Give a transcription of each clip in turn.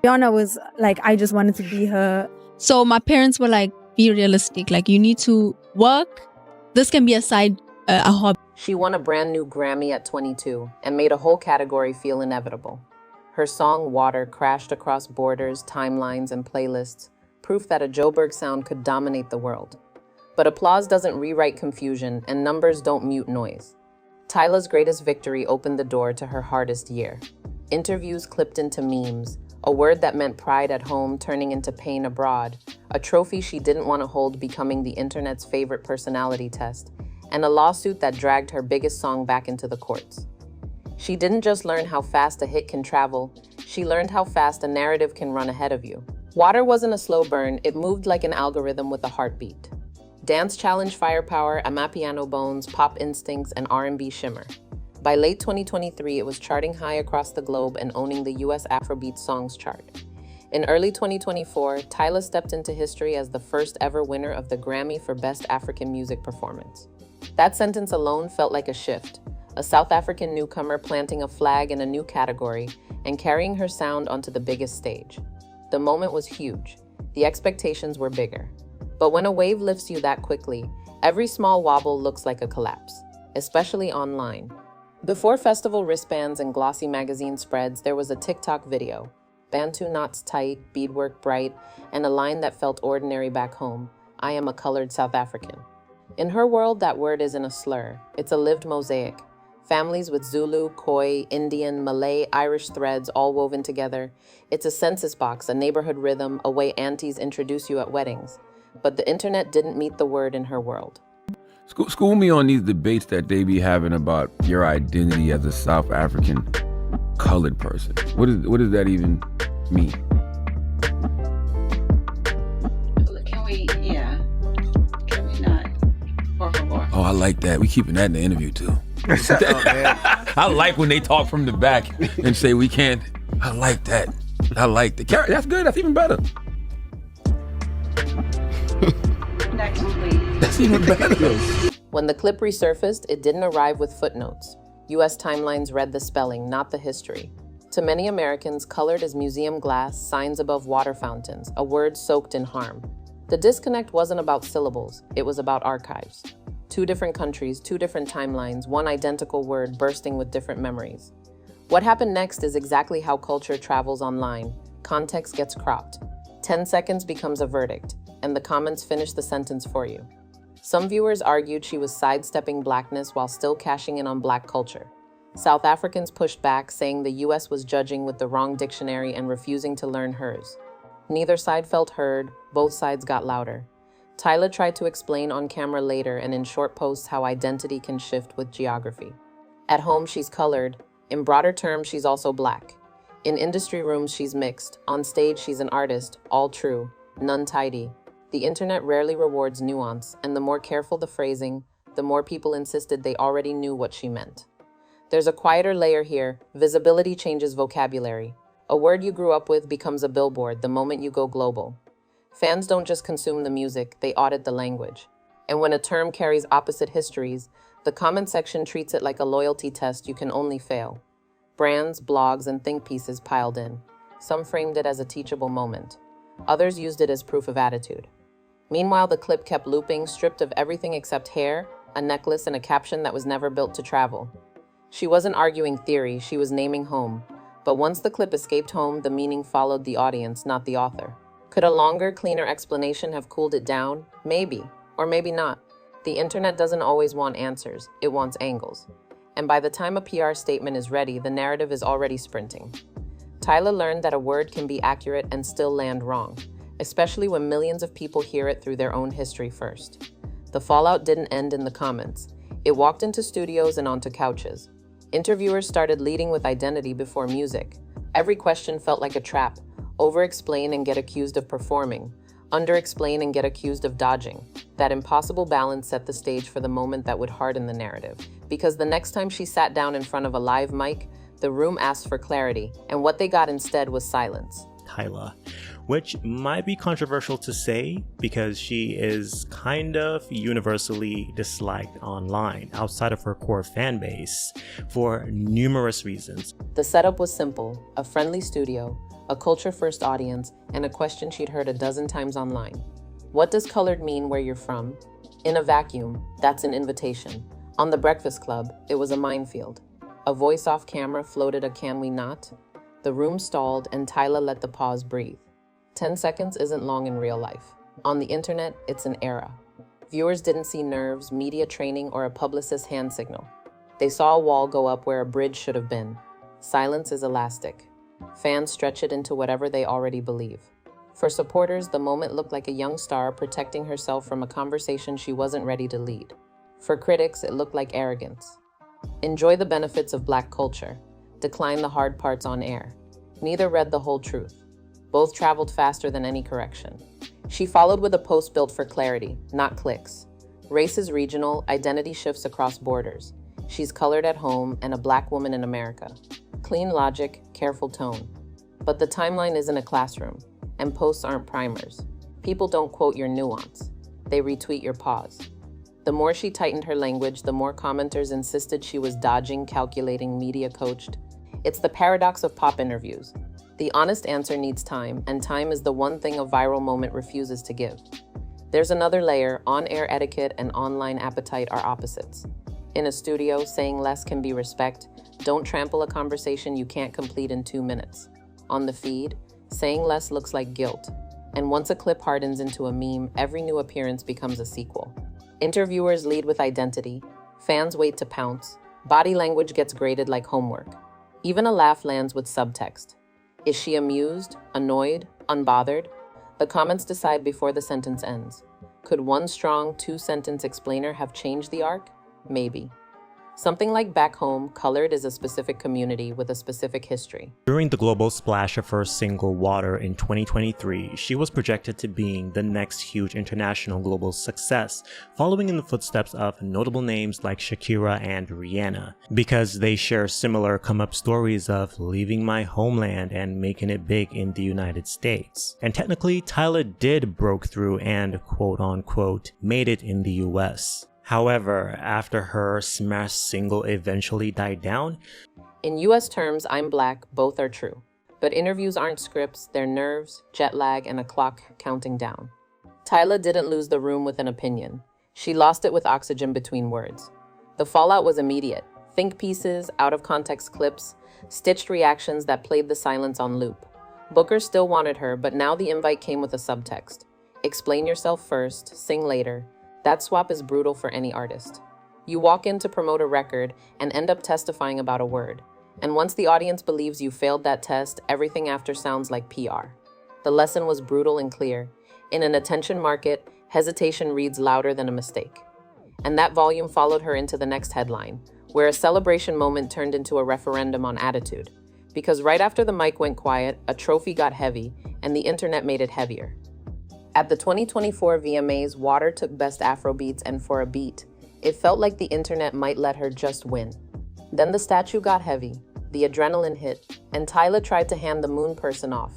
Rihanna was like, I just wanted to be her. So my parents were like, be realistic. Like, you need to work. This can be a side, a hobby. She won a brand new Grammy at 22 and made a whole category feel inevitable. Her song Water crashed across borders, timelines, and playlists, proof that a Joburg sound could dominate the world. But applause doesn't rewrite confusion, and numbers don't mute noise. Tyla's greatest victory opened the door to her hardest year. Interviews clipped into memes, a word that meant pride at home turning into pain abroad, a trophy she didn't want to hold becoming the internet's favorite personality test, and a lawsuit that dragged her biggest song back into the courts. She didn't just learn how fast a hit can travel, she learned how fast a narrative can run ahead of you. Water wasn't a slow burn, it moved like an algorithm with a heartbeat. Dance challenge firepower, Amapiano bones, pop instincts, and R&B shimmer. By late 2023, it was charting high across the globe and owning the US Afrobeat Songs chart. In early 2024, Tyla stepped into history as the first ever winner of the Grammy for Best African Music Performance. That sentence alone felt like a shift. A South African newcomer planting a flag in a new category and carrying her sound onto the biggest stage. The moment was huge. The expectations were bigger. But when a wave lifts you that quickly, every small wobble looks like a collapse, especially online. Before festival wristbands and glossy magazine spreads, there was a TikTok video. Bantu knots tight, beadwork bright, and a line that felt ordinary back home. I am a colored South African. In her world, that word isn't a slur. It's a lived mosaic. Families with Zulu, Khoi, Indian, Malay, Irish threads all woven together. It's a census box, a neighborhood rhythm, a way aunties introduce you at weddings. But the internet didn't meet the word in her world. School me on these debates that they be having about your identity as a South African colored person. What does that even mean? Can we not? Por favor. Oh, I like that. We keeping that in the interview too. I like when they talk from the back and say we can't. I like that. I like that. That's good. That's even better. Next, please. That's even better. When the clip resurfaced, it didn't arrive with footnotes. US timelines read the spelling, not the history. To many Americans, colored is museum glass, signs above water fountains, a word soaked in harm. The disconnect wasn't about syllables, it was about archives. 2 different countries, 2 different timelines, one identical word bursting with different memories. What happened next is exactly how culture travels online. Context gets cropped. 10 seconds becomes a verdict, and the comments finish the sentence for you. Some viewers argued she was sidestepping blackness while still cashing in on black culture. South Africans pushed back, saying the US was judging with the wrong dictionary and refusing to learn hers. Neither side felt heard, both sides got louder. Tyla tried to explain on camera later and in short posts how identity can shift with geography. At home, she's colored. In broader terms, she's also black. In industry rooms, she's mixed. On stage, she's an artist. All true, none tidy. The internet rarely rewards nuance, and the more careful the phrasing, the more people insisted they already knew what she meant. There's a quieter layer here. Visibility changes vocabulary. A word you grew up with becomes a billboard the moment you go global. Fans don't just consume the music, they audit the language. And when a term carries opposite histories, the comment section treats it like a loyalty test you can only fail. Brands, blogs, and think pieces piled in. Some framed it as a teachable moment. Others used it as proof of attitude. Meanwhile, the clip kept looping, stripped of everything except hair, a necklace, and a caption that was never built to travel. She wasn't arguing theory, she was naming home. But once the clip escaped home, the meaning followed the audience, not the author. Could a longer, cleaner explanation have cooled it down? Maybe, or maybe not. The internet doesn't always want answers, it wants angles. And by the time a PR statement is ready, the narrative is already sprinting. Tyla learned that a word can be accurate and still land wrong, especially when millions of people hear it through their own history first. The fallout didn't end in the comments. It walked into studios and onto couches. Interviewers started leading with identity before music. Every question felt like a trap. Over-explain and get accused of performing. Under-explain and get accused of dodging. That impossible balance set the stage for the moment that would harden the narrative. Because the next time she sat down in front of a live mic, the room asked for clarity, and what they got instead was silence. Tyla, which might be controversial to say because she is kind of universally disliked online outside of her core fan base for numerous reasons. The setup was simple: a friendly studio, a culture-first audience, and a question she'd heard a dozen times online. What does colored mean where you're from? In a vacuum, that's an invitation. On The Breakfast Club, it was a minefield. A voice off camera floated a "can we not?" The room stalled and Tyla let the pause breathe. 10 seconds isn't long in real life. On the internet, it's an era. Viewers didn't see nerves, media training, or a publicist's hand signal. They saw a wall go up where a bridge should have been. Silence is elastic. Fans stretch it into whatever they already believe. For supporters, the moment looked like a young star protecting herself from a conversation she wasn't ready to lead. For critics, it looked like arrogance. Enjoy the benefits of Black culture. Decline the hard parts on air. Neither read the whole truth. Both traveled faster than any correction. She followed with a post built for clarity, not clicks. Race is regional, identity shifts across borders. She's colored at home and a Black woman in America. Clean logic, careful tone. But the timeline isn't a classroom, and posts aren't primers. People don't quote your nuance. They retweet your pause. The more she tightened her language, the more commenters insisted she was dodging, calculating, media coached. It's the paradox of pop interviews. The honest answer needs time, and time is the one thing a viral moment refuses to give. There's another layer. On-air etiquette and online appetite are opposites. In a studio, saying less can be respect. Don't trample a conversation you can't complete in 2 minutes. On the feed, saying less looks like guilt. And once a clip hardens into a meme, every new appearance becomes a sequel. Interviewers lead with identity. Fans wait to pounce. Body language gets graded like homework. Even a laugh lands with subtext. Is she amused, annoyed, unbothered? The comments decide before the sentence ends. Could one strong 2-sentence explainer have changed the arc? Maybe. Something like Back Home, colored is a specific community with a specific history. During the global splash of her single Water in 2023, she was projected to being the next huge international global success, following in the footsteps of notable names like Shakira and Rihanna, because they share similar come-up stories of leaving my homeland and making it big in the United States. And technically, Tyla did broke through and quote-unquote made it in the US. However, after her smash single eventually died down, in US terms, I'm Black, both are true. But interviews aren't scripts, they're nerves, jet lag, and a clock counting down. Tyla didn't lose the room with an opinion. She lost it with oxygen between words. The fallout was immediate. Think pieces, out-of-context clips, stitched reactions that played the silence on loop. Booker still wanted her, but now the invite came with a subtext. Explain yourself first, sing later. That swap is brutal for any artist. You walk in to promote a record and end up testifying about a word. And once the audience believes you failed that test, everything after sounds like PR. The lesson was brutal and clear. In an attention market, hesitation reads louder than a mistake. And that volume followed her into the next headline, where a celebration moment turned into a referendum on attitude. Because right after the mic went quiet, a trophy got heavy, and the internet made it heavier. At the 2024 VMAs, Water took Best Afrobeats, and for a beat, it felt like the internet might let her just win. Then the statue got heavy, the adrenaline hit, and Tyla tried to hand the moon person off.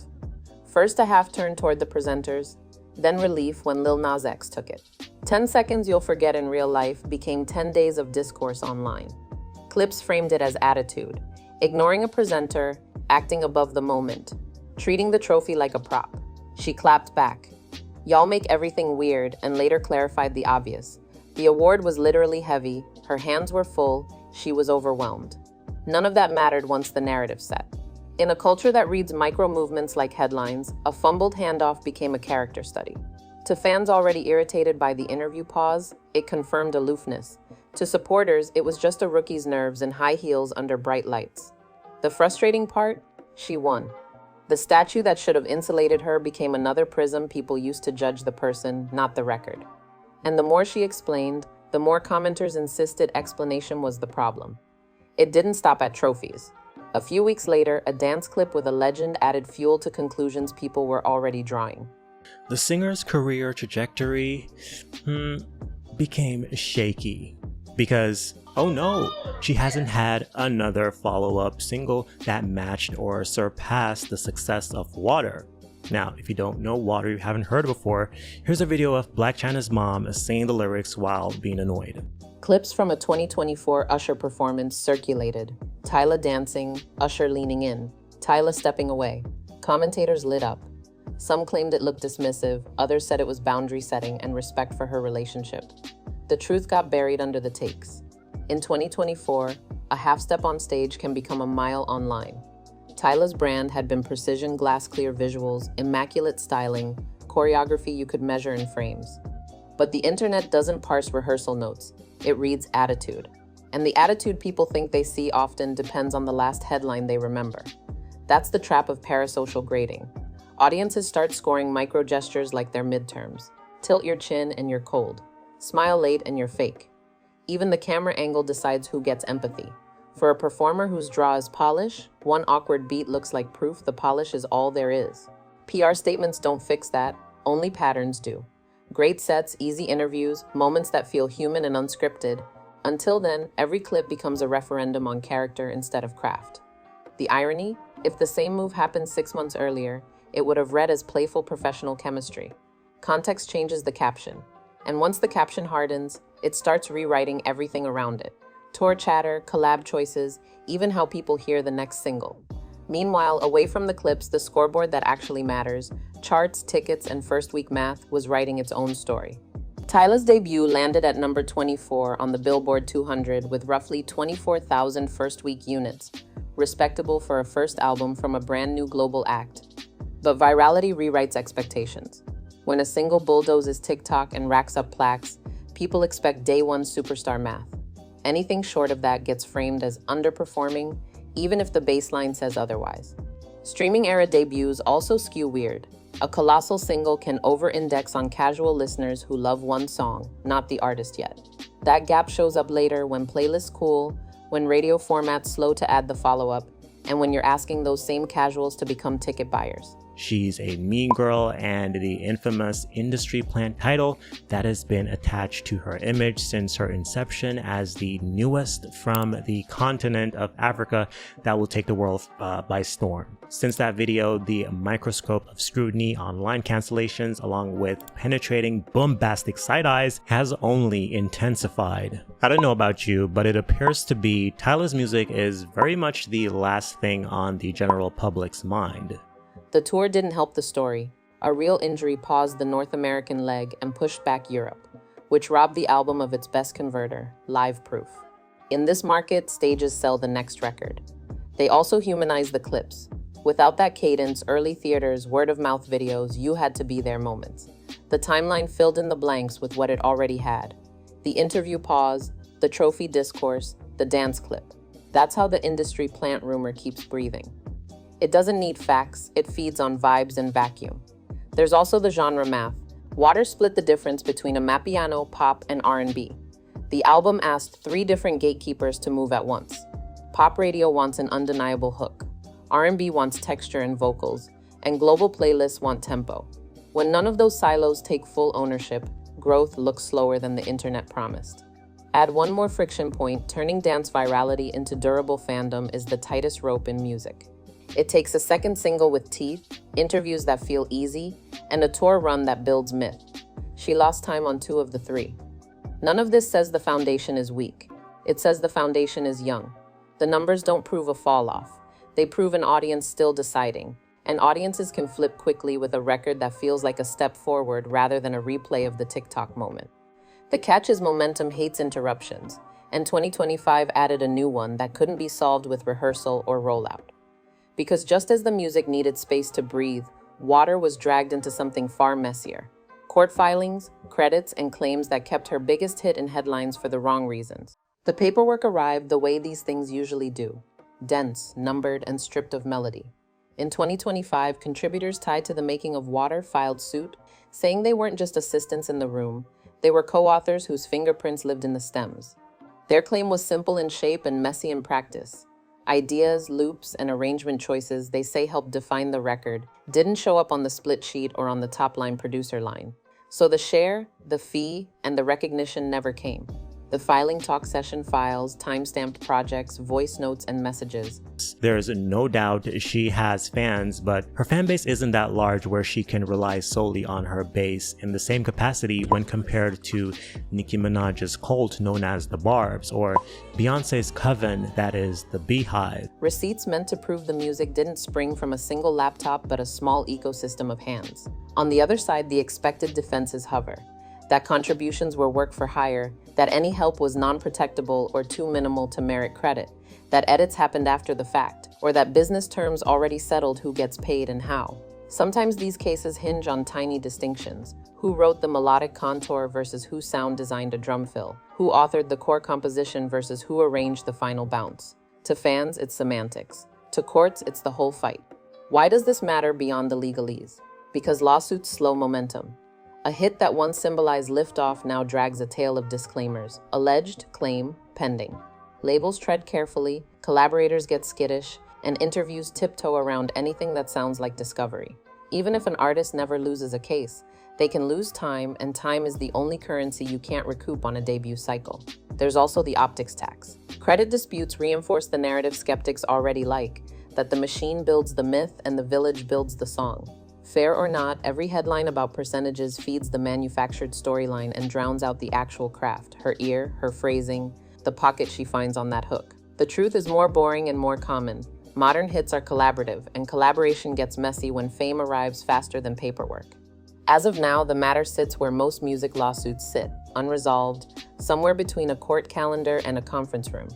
First a half turn toward the presenters, then relief when Lil Nas X took it. 10 seconds you'll forget in real life became 10 days of discourse online. Clips framed it as attitude, ignoring a presenter, acting above the moment, treating the trophy like a prop. She clapped back. Y'all make everything weird, and later clarified the obvious. The award was literally heavy, her hands were full, she was overwhelmed. None of that mattered once the narrative set. In a culture that reads micro-movements like headlines, a fumbled handoff became a character study. To fans already irritated by the interview pause, it confirmed aloofness. To supporters, it was just a rookie's nerves and high heels under bright lights. The frustrating part? She won. The statue that should have insulated her became another prism people used to judge the person, not the record. And the more she explained, the more commenters insisted explanation was the problem. It didn't stop at trophies. A few weeks later, a dance clip with a legend added fuel to conclusions people were already drawing. the singer's career trajectory became shaky. Because, oh no, she hasn't had another follow-up single that matched or surpassed the success of Water. Now, if you don't know Water, you haven't heard it before, here's a video of Blac Chyna's mom saying the lyrics while being annoyed. Clips from a 2024 Usher performance circulated. Tyla dancing, Usher leaning in, Tyla stepping away. Commentators lit up. Some claimed it looked dismissive, others said it was boundary setting and respect for her relationship. The truth got buried under the takes. In 2024, a half step on stage can become a mile online. Tyla's brand had been precision glass-clear visuals, immaculate styling, choreography you could measure in frames. But the internet doesn't parse rehearsal notes, it reads attitude. And the attitude people think they see often depends on the last headline they remember. That's the trap of parasocial grading. Audiences start scoring micro gestures like their midterms. Tilt your chin and you're cold. Smile late and you're fake. Even the camera angle decides who gets empathy. For a performer whose draw is polish, one awkward beat looks like proof the polish is all there is. PR statements don't fix that, only patterns do. Great sets, easy interviews, moments that feel human and unscripted. Until then, every clip becomes a referendum on character instead of craft. The irony? If the same move happened 6 months earlier, it would have read as playful professional chemistry. Context changes the caption. And once the caption hardens, it starts rewriting everything around it. Tour chatter, collab choices, even how people hear the next single. Meanwhile, away from the clips, the scoreboard that actually matters, charts, tickets, and first-week math, was writing its own story. Tyla's debut landed at number 24 on the Billboard 200 with roughly 24,000 first-week units, respectable for a first album from a brand-new global act. But virality rewrites expectations. When a single bulldozes TikTok and racks up plaques, people expect day-one superstar math. Anything short of that gets framed as underperforming, even if the baseline says otherwise. Streaming-era debuts also skew weird. A colossal single can over-index on casual listeners who love one song, not the artist yet. That gap shows up later when playlists cool, when radio formats slow to add the follow-up, and when you're asking those same casuals to become ticket buyers. She's a mean girl, and the infamous industry plant title that has been attached to her image since her inception as the newest from the continent of Africa that will take the world by storm. Since that video, the microscope of scrutiny on line cancellations along with penetrating bombastic side eyes has only intensified. I don't know about you, but it appears to be Tyla's music is very much the last thing on the general public's mind. The tour didn't help the story. A real injury paused the North American leg and pushed back Europe, which robbed the album of its best converter, live proof. In this market, stages sell the next record. They also humanize the clips. Without that cadence, early theaters, word-of-mouth videos, you had to be there moments. The timeline filled in the blanks with what it already had. The interview pause, the trophy discourse, the dance clip. That's how the industry plant rumor keeps breathing. It doesn't need facts, it feeds on vibes and vacuum. There's also the genre math. Water split the difference between a Mapiano, pop, and R&B. The album asked 3 different gatekeepers to move at once. Pop radio wants an undeniable hook. R&B wants texture and vocals, and global playlists want tempo. When none of those silos take full ownership, growth looks slower than the internet promised. Add one more friction point, turning dance virality into durable fandom is the tightest rope in music. It takes a second single with teeth, interviews that feel easy, and a tour run that builds myth. She lost time on 2 of the 3. None of this says the foundation is weak. It says the foundation is young. The numbers don't prove a fall-off. They prove an audience still deciding. And audiences can flip quickly with a record that feels like a step forward rather than a replay of the TikTok moment. The catch is momentum hates interruptions, and 2025 added a new one that couldn't be solved with rehearsal or rollout. Because just as the music needed space to breathe, water was dragged into something far messier. Court filings, credits, and claims that kept her biggest hit in headlines for the wrong reasons. The paperwork arrived the way these things usually do, dense, numbered, and stripped of melody. In 2025, contributors tied to the making of Water filed suit, saying they weren't just assistants in the room, they were co-authors whose fingerprints lived in the stems. Their claim was simple in shape and messy in practice. Ideas, loops, and arrangement choices they say helped define the record didn't show up on the split sheet or on the top-line producer line. So the share, the fee, and the recognition never came. The filing talk session files, time-stamped projects, voice notes, and messages. There's no doubt she has fans, but her fan base isn't that large where she can rely solely on her base in the same capacity when compared to Nicki Minaj's cult known as the Barbs, or Beyonce's coven that is the Beehive. Receipts meant to prove the music didn't spring from a single laptop but a small ecosystem of hands. On the other side, the expected defenses hover. That contributions were work for hire, that any help was non-protectable or too minimal to merit credit, that edits happened after the fact, or that business terms already settled who gets paid and how. Sometimes these cases hinge on tiny distinctions. Who wrote the melodic contour versus who sound designed a drum fill? Who authored the core composition versus who arranged the final bounce? To fans, it's semantics. To courts, it's the whole fight. Why does this matter beyond the legalese? Because lawsuits slow momentum. A hit that once symbolized liftoff now drags a tale of disclaimers. Alleged, claim, pending. Labels tread carefully, collaborators get skittish, and interviews tiptoe around anything that sounds like discovery. Even if an artist never loses a case, they can lose time, and time is the only currency you can't recoup on a debut cycle. There's also the optics tax. Credit disputes reinforce the narrative skeptics already like, that the machine builds the myth and the village builds the song. Fair or not, every headline about percentages feeds the manufactured storyline and drowns out the actual craft, her ear, her phrasing, the pocket she finds on that hook. The truth is more boring and more common. Modern hits are collaborative, and collaboration gets messy when fame arrives faster than paperwork. As of now, the matter sits where most music lawsuits sit, unresolved, somewhere between a court calendar and a conference room.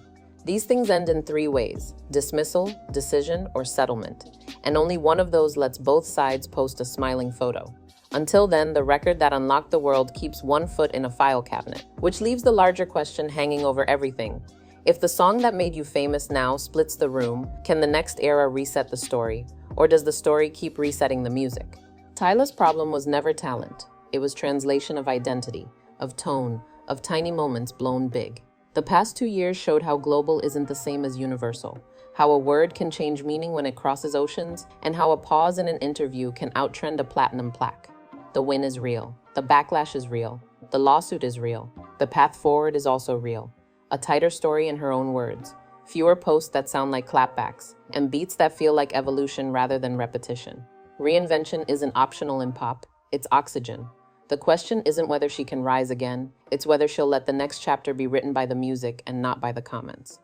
These things end in three ways: dismissal, decision, or settlement, and only one of those lets both sides post a smiling photo. Until then, the record that unlocked the world keeps one foot in a file cabinet, which leaves the larger question hanging over everything. If the song that made you famous now splits the room, can the next era reset the story, or does the story keep resetting the music? Tyla's problem was never talent. It was translation of identity, of tone, of tiny moments blown big. The past 2 years showed how global isn't the same as universal, how a word can change meaning when it crosses oceans, and how a pause in an interview can outtrend a platinum plaque. The win is real. The backlash is real. The lawsuit is real. The path forward is also real. A tighter story in her own words. Fewer posts that sound like clapbacks, and beats that feel like evolution rather than repetition. Reinvention isn't optional in pop, it's oxygen. The question isn't whether she can rise again, it's whether she'll let the next chapter be written by the music and not by the comments.